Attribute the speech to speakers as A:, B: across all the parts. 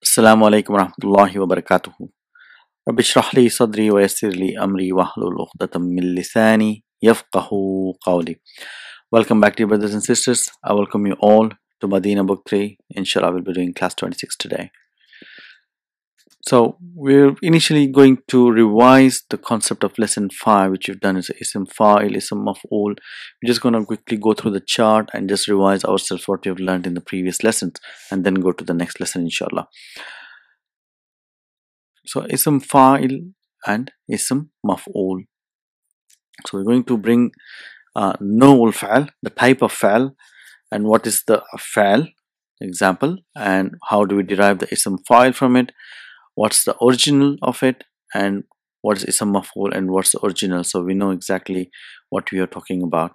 A: السلام عليكم ورحمة الله وبركاته. رب اشرح لي صدري ويسر لي أمري واحلل عقدة من لساني يفقه قولي. Welcome back, dear brothers and sisters. I welcome you all to Madina Book 3. Inshallah, we'll be doing class 26 today. So, we're initially going to revise the concept of lesson 5, which we've done is ism fa'il, ism maf'ul. We're just going to quickly go through the chart and just revise ourselves what we've learned in the previous lessons and then go to the next lesson, inshallah. So ism fa'il and ism maf'ul. So we're going to bring naw'ul fa'al, the type of fa'al, and what is the fa'al example, and how do we derive the ism fa'il from it, what's the original of it, and what is ism maf'ul and what's the original, so we know exactly what we are talking about.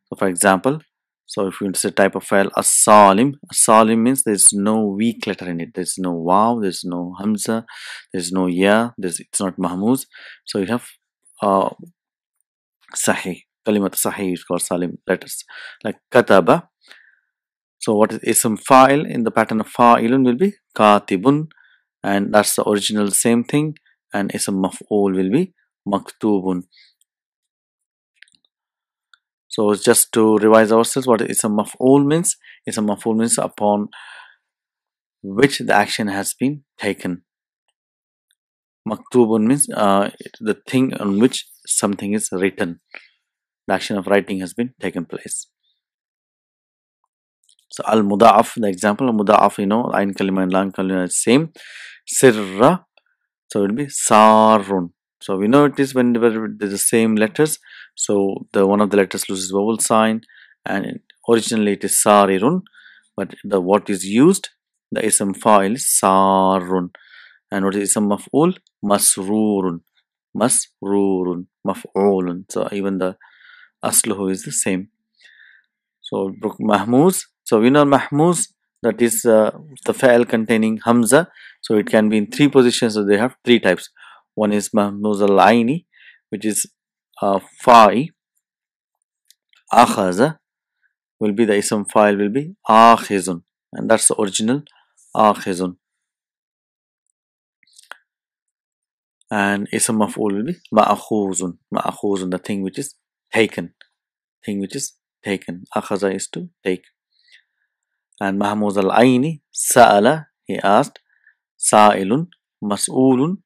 A: So for example, so if we say type of fa'al, as-salim means there's no weak letter in it. There's no waw, there's no hamza, there's no ya, it's not mahmuz. So you have sahih. Kalimat sahih is called salim letters. Like kataba. So what is ism fa'il? In the pattern of fa'ilun will be katibun, and that's the original same thing. And ism maf'ul will be maktubun. So just to revise ourselves, what ism maf'ul means? Ism maf'ul means upon which the action has been taken. Maktubun means the thing on which something is written. The action of writing has been taken place. So al-muda'af, the example of muda'af, ayn kalima and lam kalima is same. Sirra, so it will be sarun. So we know it is whenever there's the same letters, so the one of the letters loses vowel sign, and originally it is sarirun, but the what is used, the ism fa'il is sarun, and what is ism maf'ul? Masrurun, maf'ulun. So even the asluhu is the same. So mahmuz, so we know mahmuz, that is the fa'il containing hamza, so it can be in three positions. So they have three types. One is mahmuz al-aini, which is fa'i. Akhaza will be the ism fa'il will be akhizun, and that's the original akhizun. And ism maf'ul will be ma'khuzun, the thing which is taken, akhaza is to take. And mahmuz al-aini, sa'ala, he asked, sa'ilun, mas'ulun,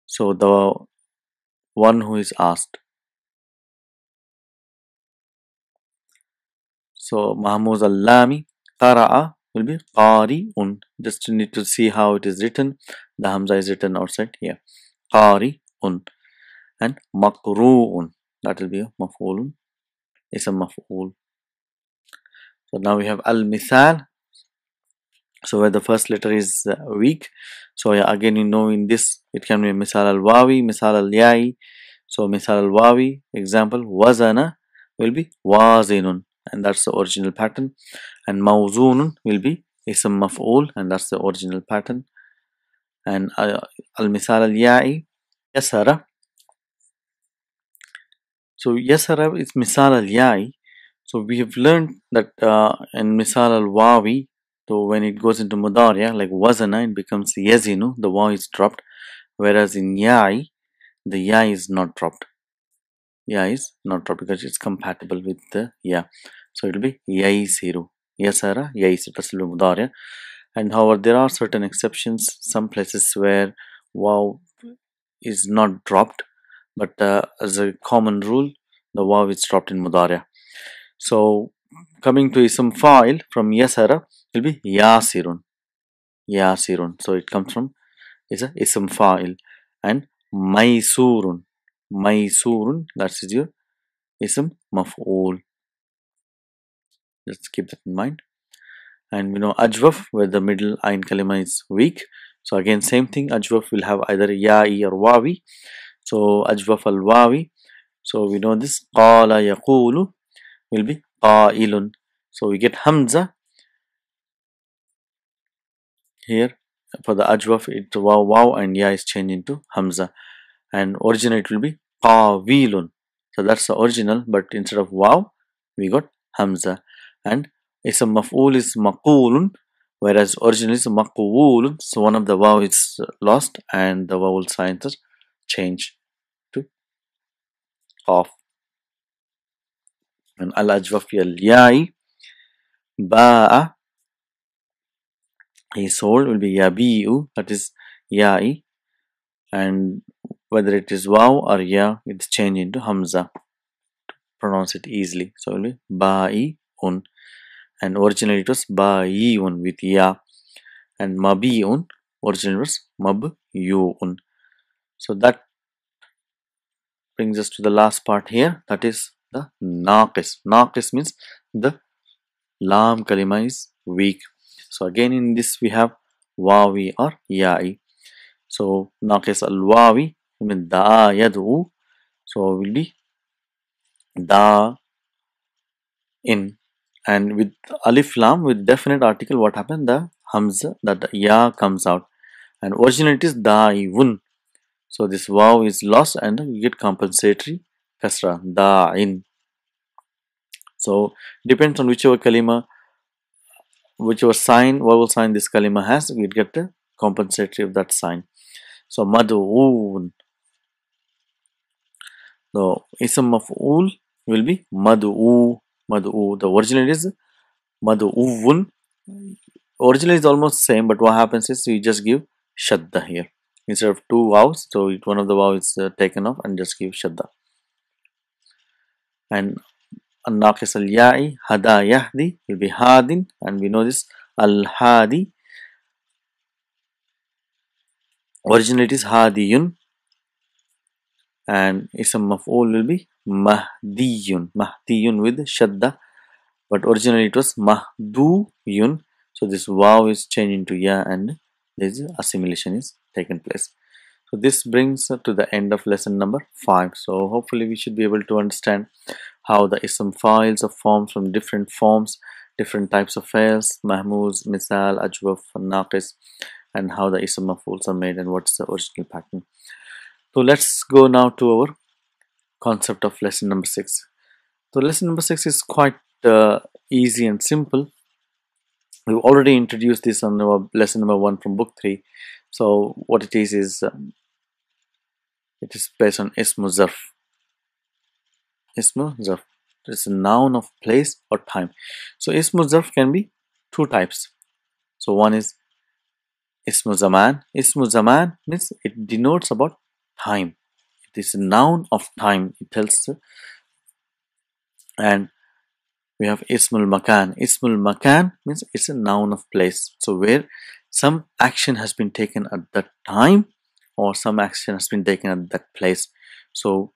A: so the one who is asked. So mahmuz al-lami, qara'a will be qari'un. Just need to see how it is written. The hamza is written outside here. Qari'un. And maqru'un, that will be a maf'ulun, ism maf'ul. So now we have al-mithal, so where the first letter is weak. So yeah, again in this it can be misal al-wawi, misal al-ya'i. So misal al-wawi, example, wazana will be wazinun, and that's the original pattern. And mawzunun will be ism maf'ul, and that's the original pattern. And al-misal al-ya'i, yasara. So yasara is misal al-ya'i. So we have learned that in misal al-wawi, so when it goes into mudariya, like wazana, it becomes yazinu, the waw is dropped. Whereas in ya'i, the ya is not dropped. Ya is not dropped because it's compatible with the ya. So it will be yaisiru. Yasara, yaisiru, that's mudariya. And however, there are certain exceptions, some places where waw is not dropped, but as a common rule, the waw is dropped in mudariya. So coming to ism fa'il from yasara will be yasirun. So it comes from is a ism fa'il. And maysurun, that is your ism maf'ul. Let's keep that in mind. And we know ajwaf, where the middle ayn kalima is weak. So again same thing, ajwaf will have either ya'i or wawi. So ajwaf al wawi, so we know this qala yaqulu will be qailun. So we get hamza here for the ajwaf, it's waw and ya is changed into hamza, and original it will be qawilun. So that's the original, but instead of waw we got hamza. And ism maf'ul is maqulun, whereas originally is maqwool, so one of the waw is lost and the vowel signs are changed to qaf. And al-ajwaf al-ya'i, ba'a, he sold, will be yabi'u, that is ya'i, and whether it is waw or ya, it's changed into hamza. Pronounce it easily. So it will be ba'i'un, and originally it was ba'i'un with ya, and mabi'un, originally was mabyu'un. So that brings us to the last part here, that is the naqis. Naqis means the lam kalima is weak. So again in this we have wawi or ya'i. So naqis al wawi, I mean da yad'u, so will be da in, and with alif lam with definite article, what happened, the hamza, that ya comes out, and originally it is da'ivun. So this waw is lost and you get compensatory kasra, da'in. So depends on whichever kalima, whichever sign, vowel sign this kalima has, we get the compensatory of that sign. So mad'un, the ism maf'ul will be mad'u. Mad'u, the original is mad'uun. Originally is almost same, but what happens is you just give shadda here instead of two vowels. So one of the vowels is taken off and just give shadda. And an-naqis al-ya'i, hada yahdi, will be hadin, and we know this al-hadi. Originally it is hadiyun, and ism maf'ul will be mahdiyun. Mahdiyun with shadda, but originally it was mahduyun. So this waw is changed into ya, and this assimilation is taken place. So this brings us to the end of lesson number 5. So hopefully we should be able to understand how the ism files are formed from different forms, different types of files, mahmuz, misal, ajwaf, naqis, and how the ism maf'uls are made and what's the original pattern. So let's go now to our concept of lesson number 6. So lesson number 6 is quite easy and simple. We've already introduced this on our lesson number 1 from book 3. So what it is it is based on ismu zarf. Ismu zarf, it's a noun of place or time. So ismu zarf can be two types. So one is ismu zaman. Ismu zaman means it denotes about time. It is a noun of time. It tells, and we have ismul makan. Ismul makan means it's a noun of place. So where some action has been taken at that time or some action has been taken at that place. So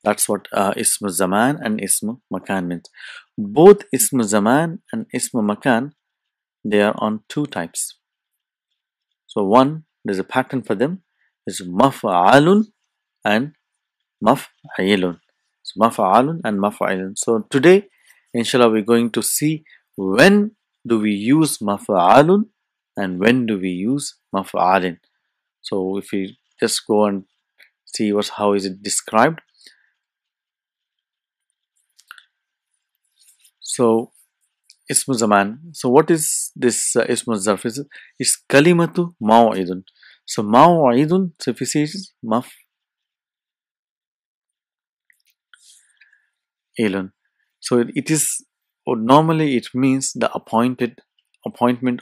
A: that's what ismu zaman and ismu makan means. Both ismu zaman and ismu makan, they are on two types. So one, there's a pattern for them, is maf'alun and maf'ilun. So maf'alun and maf'ilun. So today, inshallah, we're going to see when do we use maf'alun and when do we use maf'alin. So if we just go and see how is it described. So ismu zaman. So what is this ismu zarf? It's kalimatu maw'idun. So maw'idun, so if you see it is maf'ilun. So it is, or normally it means the appointment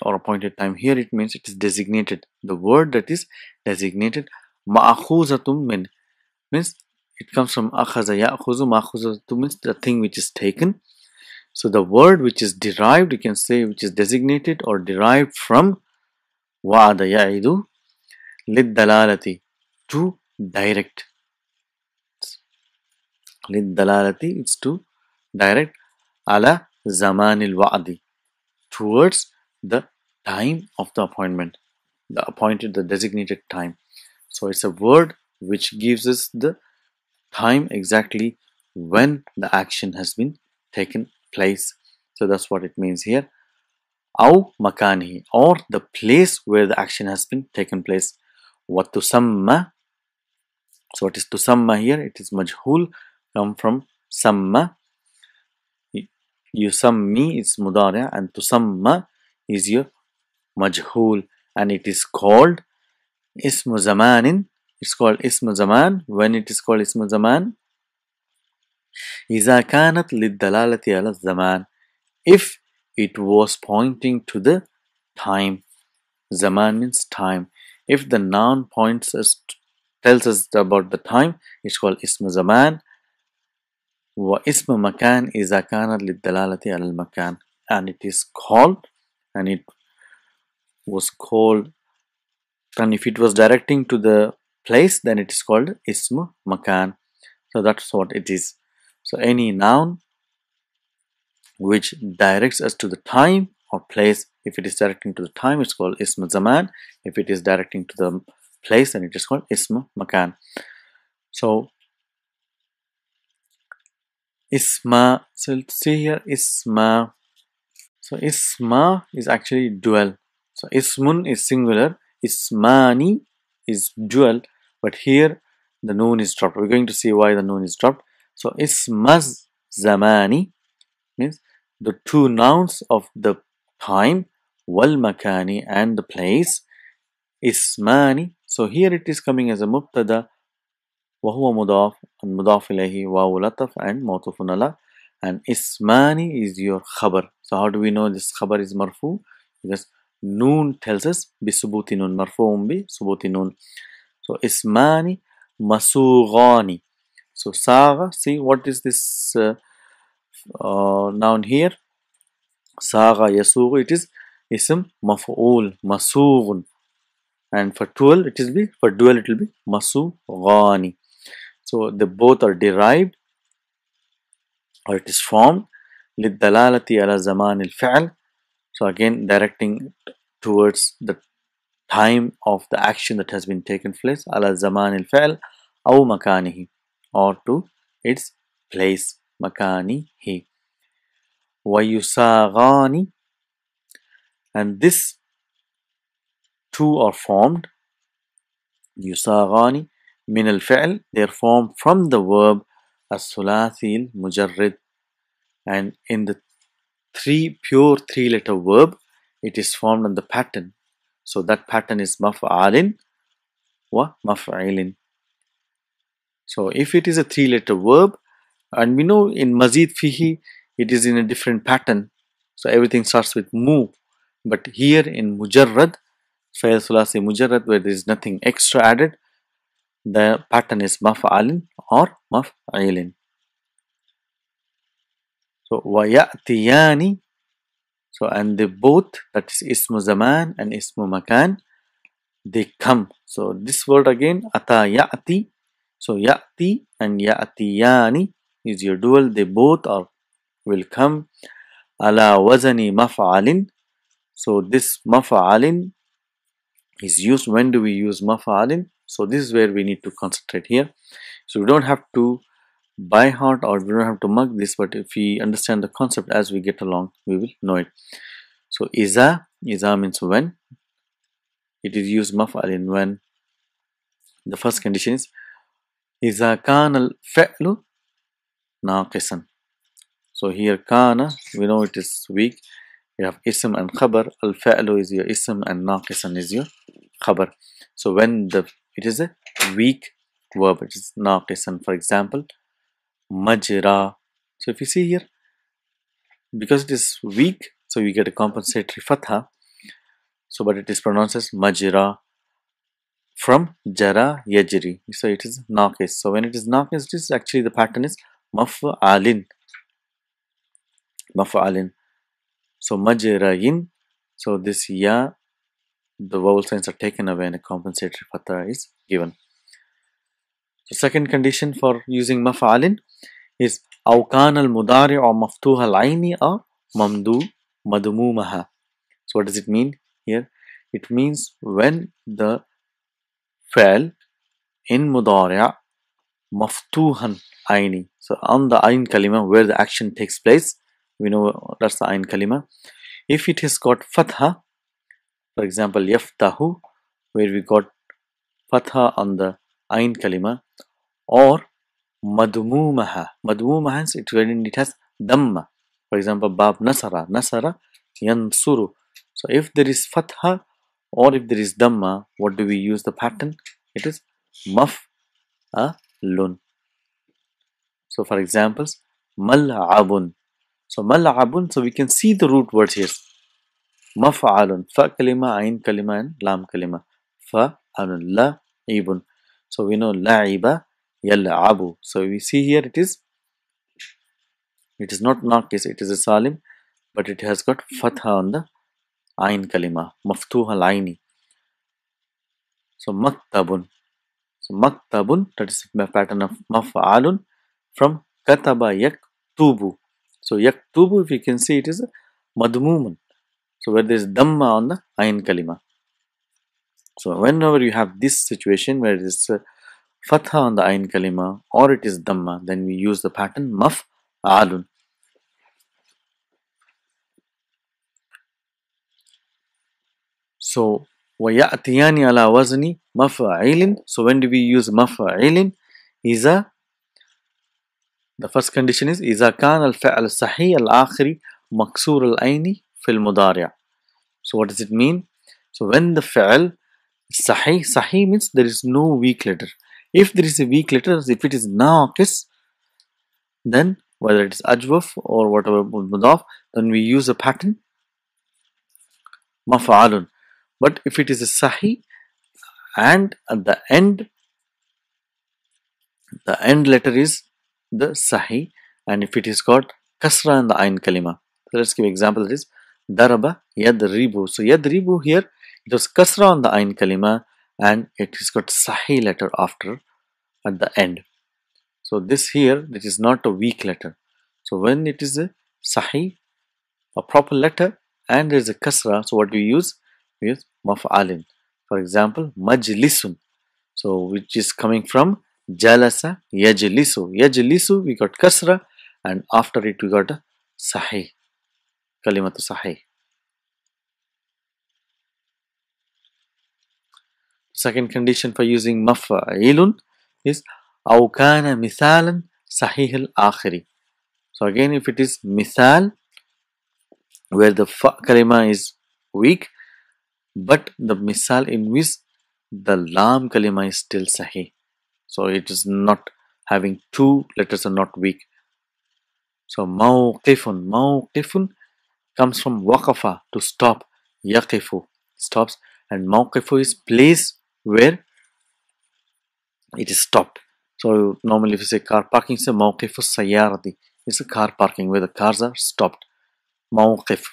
A: or appointed time. Here it means it is designated. The word that is designated, ma'khuzatum min, means it comes from akhaza ya'khuzu. Ma'khuzatu means the thing which is taken. So the word which is derived, you can say, which is designated or derived from wa'ada ya'idu lid dalalati, to direct. Lid dalalati, it's to direct, ala zamanil wa'di, towards the time of the appointment, the appointed, the designated time. So it's a word which gives us the time exactly when the action has been taken place. So that's what it means here. Aw makanihi, or the place where the action has been taken place. What tusamma, so what is tusamma here? It is majhul, come from samma. Yusammi is mudari, and tusamma is your majhul, and it is called ismu zamanin. It's called ismu zaman. When it is called ismu zaman, إذا كانت للدلالة على الزمان, if it was pointing to the time. Zaman means time. If the noun points us, tells us about the time, it's called ismu zaman. واسم مكان إذا كانت للدلالة على المكان, and it is called, and it was called, and if it was directing to the place, then it is called ismu makan. So that's what it is. So any noun which directs us to the time or place, if it is directing to the time, it's called ismu zaman. If it is directing to the place, then it is called ismu makan. So isma, so let's see here, isma. So isma is actually dual. So ismun is singular, ismani is dual, but here the noon is dropped. We're going to see why the noon is dropped. So ismaz zamani means the two nouns of the time, wal makani, and the place, ismani. So here it is coming as a mubtada, wa huwa mudaf, and mudaf ilayhi, wawu lataf, and mawtufun ala. And ismani is your khabar. So how do we know this khabar is marfu? Because noon tells us bisubuti noon, marfu'un bi subuti noon. So ismani masughani. So saga, see what is this noun here? Saga yasughu, it is ism maf'ul, masughun. And for dual it will be masughani. So they both are derived, or it is formed للدلالة على زمان الفعل. So again directing towards the time of the action that has been taken place, على زمان الفعل أو مكانه, or to its place, مكانه. ويساغان, and this two are formed, يساغان من الفعل, they are formed from the verb الثلاثي المجرد, and in the pure three-letter verb, it is formed on the pattern. So that pattern is maf'alin wa maf'ilin. So if it is a three-letter verb, and we know in mazid fihi it is in a different pattern, so everything starts with mu. But here in mujarrad, fa'il thulathi mujarrad, where there is nothing extra added, the pattern is maf'alin or maf'ilin. So wa ya'tiyani, so and they both, that is ismu zaman and ismu makan, they come. So this word again, ata ya'ti, so ya'ti and ya'tiyani is your dual, they both will come ala wazani maf'alin. So this maf'alin is used, when do we use maf'alin? So this is where we need to concentrate here. So we don't have to by heart, or we don't have to mug this, but if we understand the concept as we get along, we will know it. So iza means when. It is used maf'alin when the first condition is iza kana al-fi'lu naqisan. So here kana, we know it is weak. You have ism and khabar. Al-fi'lu is your ism and naqisan is your khabar. So when it is a weak verb, it is naqisan. For example, majra. So if you see here, because it is weak, so you get a compensatory fatha. So but it is pronounced as majra, from jara yajri. So it is naqis. So when it is naqis, it is actually the pattern is maf'alin. So majrayin. So this ya, the vowel signs are taken away and a compensatory fatha is given. The second condition for using maf'alin is أو كان المضارع مفتوح العين أو مضمومها. So what does it mean here? It means when the فعل in مضارع مفتوحا عيني. So on the ayn kalima, where the action takes place, we know that's the ayn kalima. If it has got fatha, for example yaftahu, where we got fatha on the ayn kalima, or madmumaha. Madmumaha means it has damma. For example, bab nasara, nasara yansuru. So if there is fatha or if there is dhamma, what do we use the pattern? It is maf'alun. So for examples, mal'abun. So mal'abun, so we can see the root words here. Maf'alun, fa kalima, ain kalima and lam kalima. Fa'alun, la'ibun. So we know la'iba, yal'abu. So we see here it is not naqis, it is a salim, but it has got fatha on the ain kalima, maftuha al-aini. So maktabun. So maktabun, that is a pattern of maf'alun from kataba yaktubu. So yaktubu, if you can see, it is madmumun. So where there is dhamma on the ain kalima. So whenever you have this situation where it is fatha on the ain kalima or it is dhamma, then we use the pattern maf'alun. So وَيَأْتِيَانِ عَلَى وَزْنِ مَفْعِلٍ. So when do we use مفعل? إذا, the first condition is إذا كان الفعل الصحيح الآخر مكسور العين في المضارع. So what does it mean? So when the fi'l sahih, sahih means there is no weak letter. If there is a weak letter, if it is naqis, then whether it is ajwaf or whatever mudaf, then we use a pattern maf'alun. But if it is a sahih and at the end letter is the sahih, and if it is got kasra in the ain kalima. So let's give example, that is daraba yadribu. So yadribu here, it was kasra on the ain kalima and it is got sahih letter after at the end. So this here, it is not a weak letter. So when it is a sahih, a proper letter, and there is a kasra, so what do we use? We use maf'alin. For example, majlisun. So which is coming from jalasa yajlisu. Yajlisu, we got kasra, and after it we got a sahih, kalimatu sahih. Second condition for using maf'ilun is أو كان مثالا صحيح الآخر. So again, if it is mithal, where the fa kalima is weak, but the misal in which the lam kalima is still sahih. So it is not having two letters are not weak. So mawqifun. Mawqifun comes from waqafa, to stop. Yaqifu, stops. And mawqifu is place where it is stopped. So normally if you say car parking, say mawqifu sayyarati. It's a car parking where the cars are stopped. Mawqif.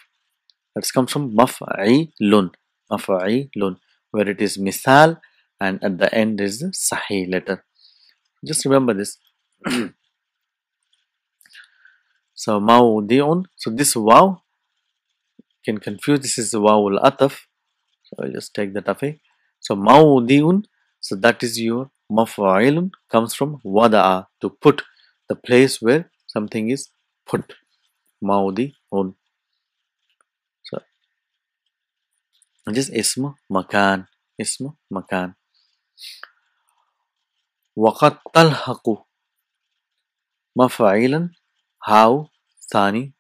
A: That comes from maf'ilun. Maf'ilun, where it is misal and at the end is the sahih letter. Just remember this. So mawdi'un. So this waw can confuse. This is the waw al-ataf. So I'll just take that away. So mawdi'un. So that is your maf'ilun, comes from wada'a, to put, the place where something is put. Mawdi'un. So just ismu makan. Ismu makan. وقد تلحق مفعلا how ثاني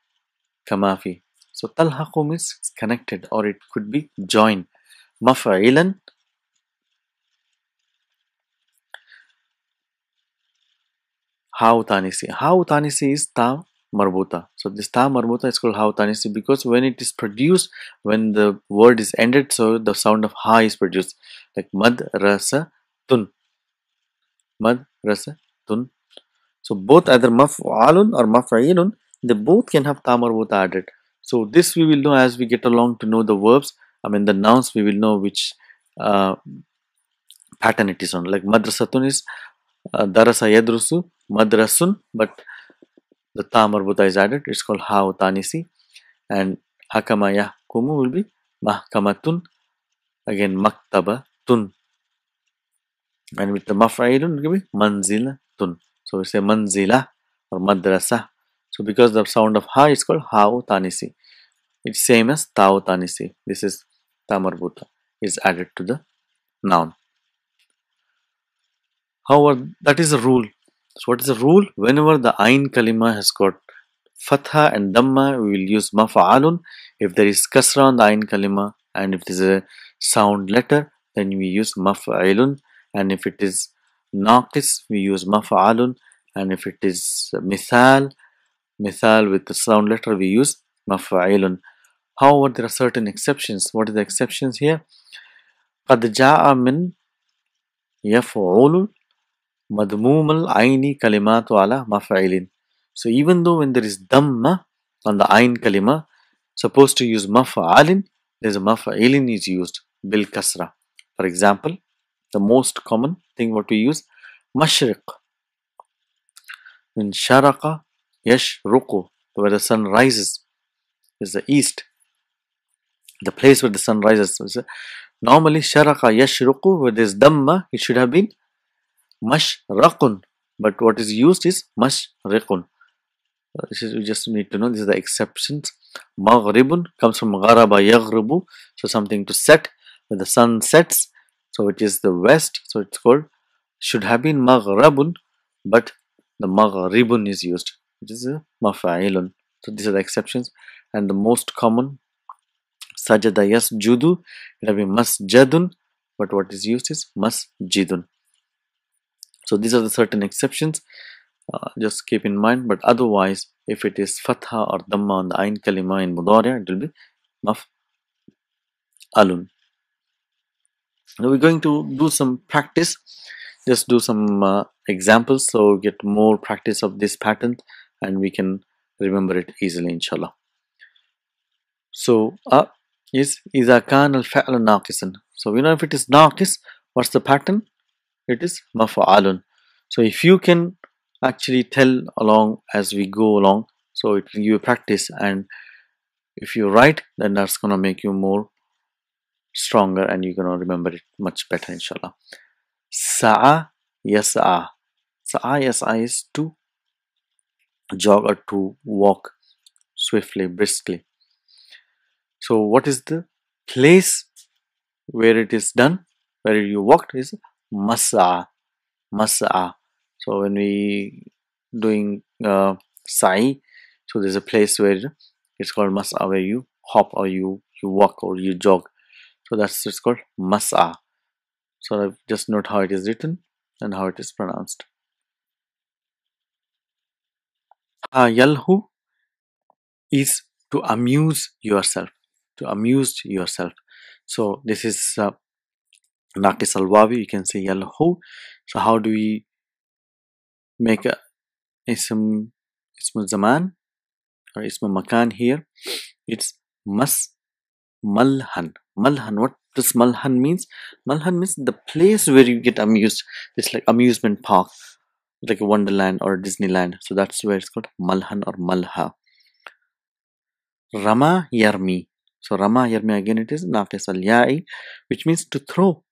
A: كما في. So تلحق means it's connected or it could be joined. مفعلا how tanisi. How tanisi is ta marbuta. So this ta marbuta is called how tanisi because when it is produced, when the word is ended, so the sound of ha is produced, like madrasatun. Madrasatun. So both either maf'alun or maf'ilun, they both can have ta marbuta added. So this we will know as we get along to know the verbs. I mean the nouns, we will know which pattern it is on. Like madrasatun is darasa yadrusu, madrasun, but the ta marbuta is added. It's called ha tanisi. And hakama yahkumu will be mahkamatun, again maktabatun. And with the maf'ilun it will be manzilatun. So we say manzila or madrasa. So because the sound of ha is called ha tanisi. It's same as ta tanisi. This is ta marbuta is added to the noun. However, that is a rule. So what is the rule? Whenever the ain kalima has got fatha and dhamma, we will use maf'alun. If there is kasra on the ayn kalima and if it is a sound letter, then we use maf'ilun, and if it is naqis, we use maf'alun, and if it is mithal with the sound letter, we use maf'ilun. However, there are certain exceptions. What are the exceptions here? قد جاء من يفعل مضموم العين كلمات على مفعل. So even though when there is dhamma on the ayn kalima, supposed to use maf'alin, there's a maf'ilin is used bil kasra. For example, the most common thing what we use, mashriq. When sharaqa yashruqu, where the sun rises, is the east, the place where the sun rises. So normally sharaqa yashruqu, where there's dhamma, it should have been mashraqun, but what is used is mashriqun. We just need to know this is the exceptions. Maghribun comes from gharaba yaghribu, so something to set. When the sun sets, so it is the west, so it's called, should have been maghrabun, but the maghribun is used, which is a mafa'ilun. So these are the exceptions, and the most common, sajada yasjudu, it will be masjadun, but what is used is masjidun. So these are the certain exceptions. Just keep in mind, but otherwise, if it is fatha or dhamma on the ayn kalima in mudari', it will be maf'alun. Now we're going to do some practice, just do some examples, so get more practice of this pattern and we can remember it easily, inshallah. So is إذا كان الفعل ناقصا. So we know if it is naqis, what's the pattern? It is maf'alun. So if you can actually tell along as we go along, so it will give you practice, and if you write, then that's gonna make you more stronger and you're gonna remember it much better, inshallah. Sa'a yas'a. Sa'a yas'a is to jog or to walk swiftly, briskly. So what is the place where it is done, where you walked, is mas'a. Mas'a. So when we doing sa'i, so there's a place where it's called mas'a, where you hop or you walk or you jog. So that's it's called mas'a. So just note how it is written and how it is pronounced. Yalhu is to amuse yourself. To amuse yourself. So this is naqis al-wawi. You can say yalhu. So how do we make a ism zaman or ism makan here? It's malhan. Malhan. What does malhan means? Malhan means the place where you get amused. It's like amusement park, like a Wonderland or Disneyland. So that's where it's called malhan or malha. Rama yarmi. So Rama yarmi, again it is naqis al-ya'i, which means to throw.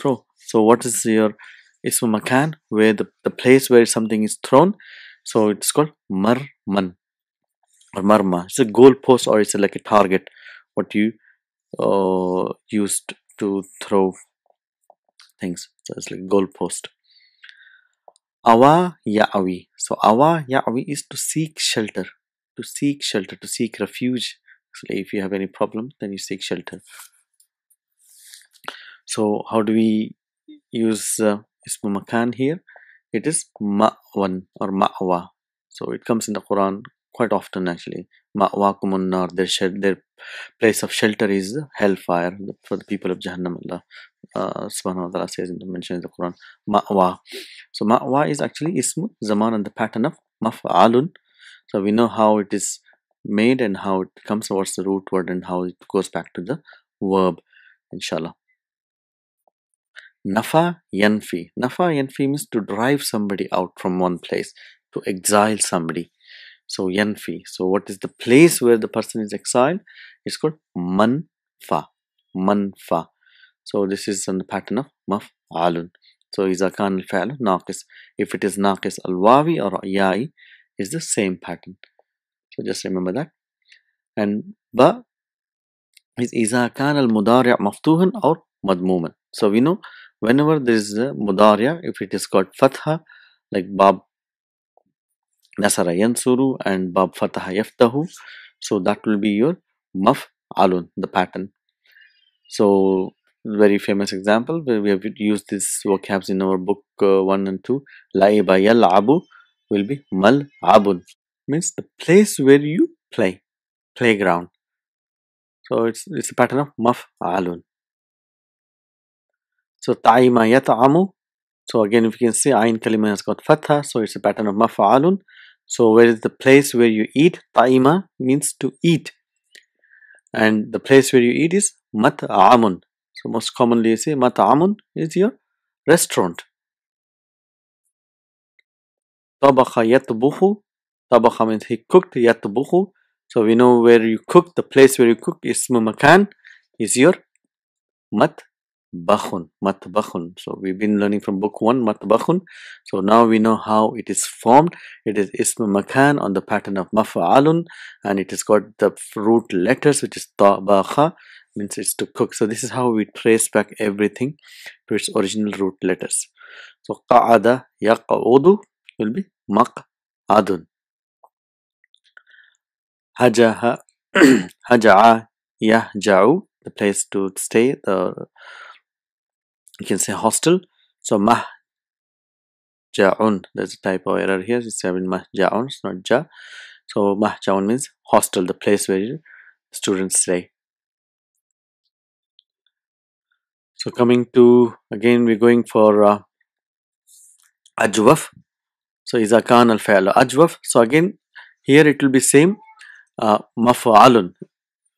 A: Throw. So what is your ism makan, where the place where something is thrown? So it's called marman or marma. It's a goal post, or it's like a target, what you used to throw things. So it's like goal post. Awa ya'wi. So awa ya'wi is to seek shelter. To seek shelter, to seek refuge. So if you have any problem, then you seek shelter. So how do we use ismu makan here? It is ma'wan or ma'wa. So it comes in the Quran quite often actually. Ma'wakumun nar, their place of shelter is hellfire for the people of Jahannam. Allah subhanahu wa ta'ala says, mentioned in the Quran, ma'wa. So ma'wa is actually ismu zaman and the pattern of maf'alun. So we know how it is made and how it comes, what's the root word and how it goes back to the verb, inshallah. Nafa yanfi. Nafa yanfi means to drive somebody out from one place, to exile somebody. So yanfi. So what is the place where the person is exiled? It's called manfa. Manfa. So this is on the pattern of maf'alun. So iza kan al-fa'l naqis. If it is naqis al-wawi or ya'i, is the same pattern. So just remember that. And ba is iza kan al-mudari' maftuhan or madmuman. So we know whenever there is a mudari', if it is called fatha, like bab Nasara yansuru and bab fataha yaftahu. So that will be your maf'alun, the pattern. So very famous example where we have used these vocabs in our book 1 and 2. Laiba yal'abu will be mal'abun, means the place where you play, playground. So it's a pattern of maf'alun. So ta'ima yat'amu. So again, if you can see, ayn kalima has got fatha, so it's a pattern of maf'alun. So where is the place where you eat? Ta'ima means to eat, and the place where you eat is mat'amun. So most commonly you say mat'amun is your restaurant. Tabakha yatbukhu. Tabakha means he cooked. Yatbukhu. So we know where you cook, the place where you cook. Ismu makan is your matbakhun. Matbakhun. So we've been learning from book 1, matbakhun. So now we know how it is formed. It is ismu makan on the pattern of maf'alun, and it has got the root letters, which is tabakha, means it's to cook. So this is how we trace back everything to its original root letters. So qa'ada yaq'udu will be maq'adun. Hajaha haja'a yahja'u, the place to stay, the you can say hostel. So mahja'un, there's a typo error here, it's having mahja'un, it's not ja. So mahja'un means hostel, the place where students stay. So coming to, again we're going for ajwaf. So iza kana al fi'lu ajwaf. So again here it will be same, maf'alun.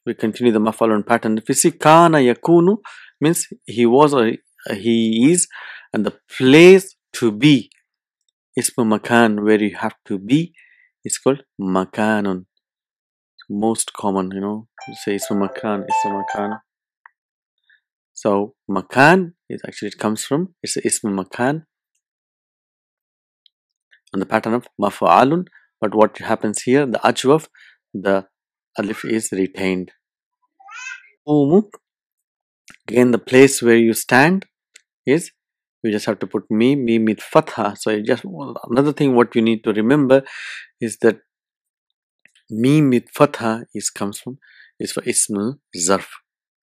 A: We continue the maf'alun pattern. If you see kana yakunu means he was or he is, and the place to be, ismu makan, where you have to be, is called makanun. Most common, you say ismu makan. So makan is actually, it comes from, it's ismu makan on the pattern of maf'alun. But what happens here, the ajwaf, the alif is retained. Umu, again the place where you stand is, we just have to put mim with fatha. So just another thing what you need to remember is that mim with fatha is for ismul zarf.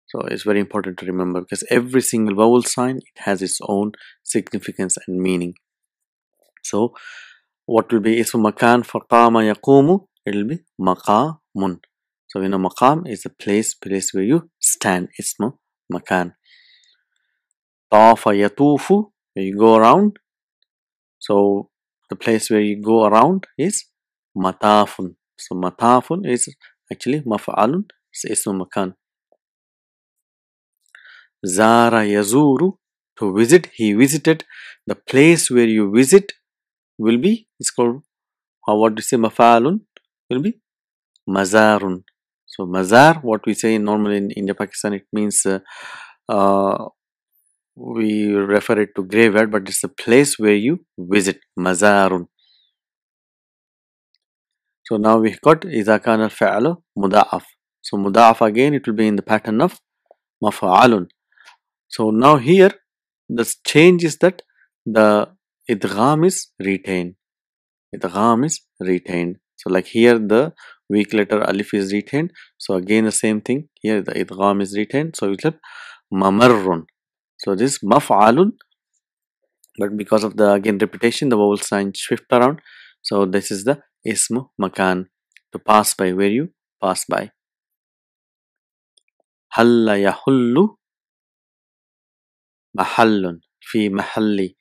A: So it's very important to remember, because every single vowel sign, it has its own significance and meaning. So what will be ismu makan for qama yaqumu? It will be maqamun. So we know maqam is a place where you stand, ismu makan. Tafa yatufu, where you go around. So the place where you go around is matafun. So matafun is actually maf'alun, it's ismu makan. Zara yazuru, to visit, he visited. The place where you visit will be, it's called, what do you say, maf'alun will be mazarun. So mazar, what we say normally in India, Pakistan, it means we refer it to graveyard, but it's the place where you visit, mazarun. So now we got إذا كان الفعل مضاعف. So مضاعف again, it will be in the pattern of مفعول. So now here the change is that the idgham is retained. Idgham is retained. So like here the weak letter alif is retained. So again the same thing here, the idgham is retained. So we have mamarrun. So this maf'alun, but because of the again repetition, the vowel sign shift around. So this is the ismu makan, to pass by, where you pass by. Halla yahullu mahallun, fi mahalli,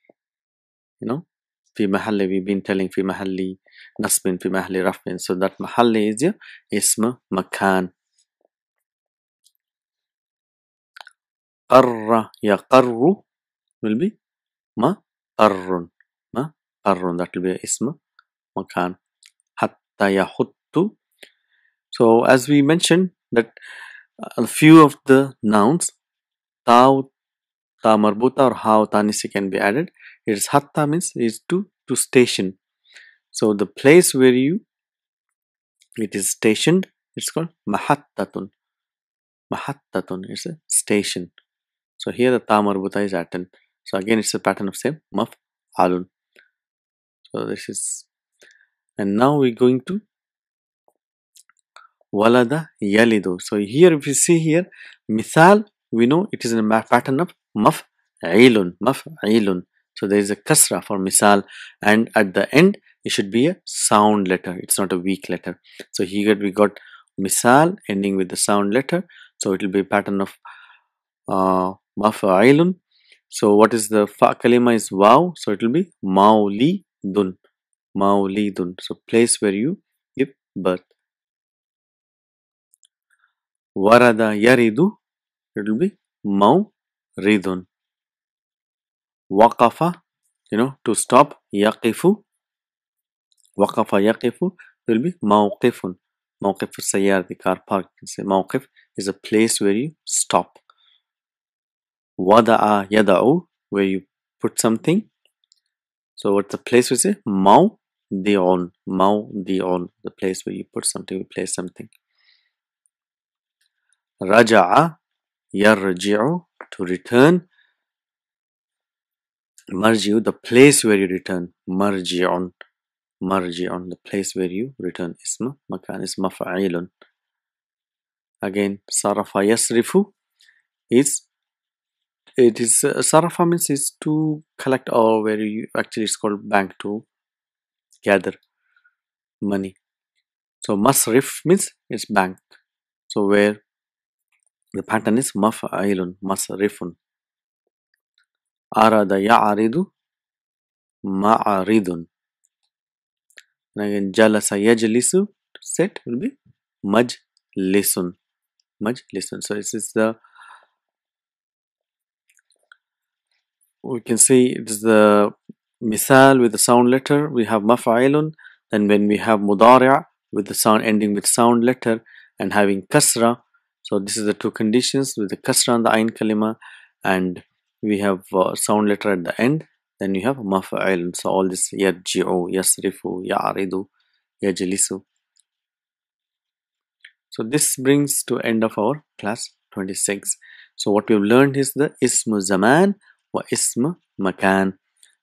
A: fi mahalli, we've been telling fi mahalli nasbin, fi mahalli rafin. So that mahalli is your ismu makan. Qarra yaqarru will be maqarrun. Maqarrun, that will be ismu makan. Hatta yahuttu. So as we mentioned that a few of the nouns, ta, ta marbuta or ha tanisi can be added. It is hatta means is to station. So the place where it is stationed, it's called mahattatun. Mahattatun is a station. So here the ta marbuta is added. So again it's a pattern of same maf'alun. So this is And now we're going to walada yalidu. So here if you see here misal, we know it is in a pattern of maf'ilun. So there is a kasra for misal, and at the end it should be a sound letter. It's not a weak letter. So here we got misal ending with the sound letter. So it will be a pattern of maf'ilun. So what is the fa kalima is wow. So it will be maulidun. Maulidun. So place where you give birth. Warada yaridu. It will be mawridun. Waqafa, to stop. Yaqifu. Waqafa yaqifu will be mawqifun. Mawqif sayyar, the car park. Say mawqif is a place where you stop. Wada'a yada'u, where you put something. So what's the place we say? Mawdi'un. Mawdi'un, the place where you put something, you place something. Raja'a yarji'u, to return. Marji'u, the place where you return. Marji'un. Marji'un, the place where you return. Isma makan is maf'ilun. Again, sarafa yasrifu is, it is sarafa means is to collect, or where you actually it's called bank, to gather money. So masrif means it's bank. So where the pattern is maf'ilun, masrifun. Arada ya'aridu, ma'aridun. And again, jalasa yajlisu, to sit will be majlisun. Majlisun. So this is the, we can see it is the misal with the sound letter. We have maf'ilun. Then when we have mudari' with the sound ending with sound letter and having kasra. So this is the two conditions with the kasra on the ain kalima, and we have sound letter at the end. Then you have maf'ilun. So all this yarji'u, yasrifu, ya'ridu, yajlisu. So this brings to end of our class 26. So what we've learned is the ismu zaman wa ismu makan.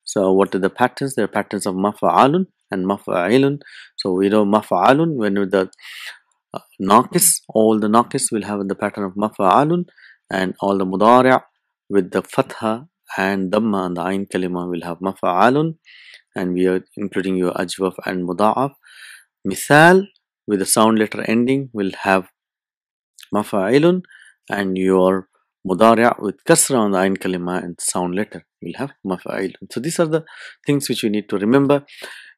A: So what are the patterns? There are patterns of maf'alun and maf'ilun. So we know maf'alun when with the naqis, all the naqis will have the pattern of maf'alun, and all the mudari' with the fatha and dhamma and the ain kalima will have maf'alun, and we are including your ajwaf and muda'af. Misal with the sound letter ending will have mafa'ilun, and your mudari' with kasra on the ain kalima and sound letter will have mafa'ilun. So these are the things which you need to remember.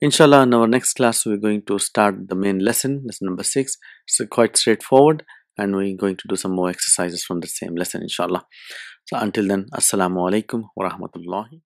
A: Inshallah, in our next class we're going to start the main lesson number 6. It's quite straightforward, and we're going to do some more exercises from the same lesson, inshallah. So until then, assalamu alaikum wa rahmatullahi.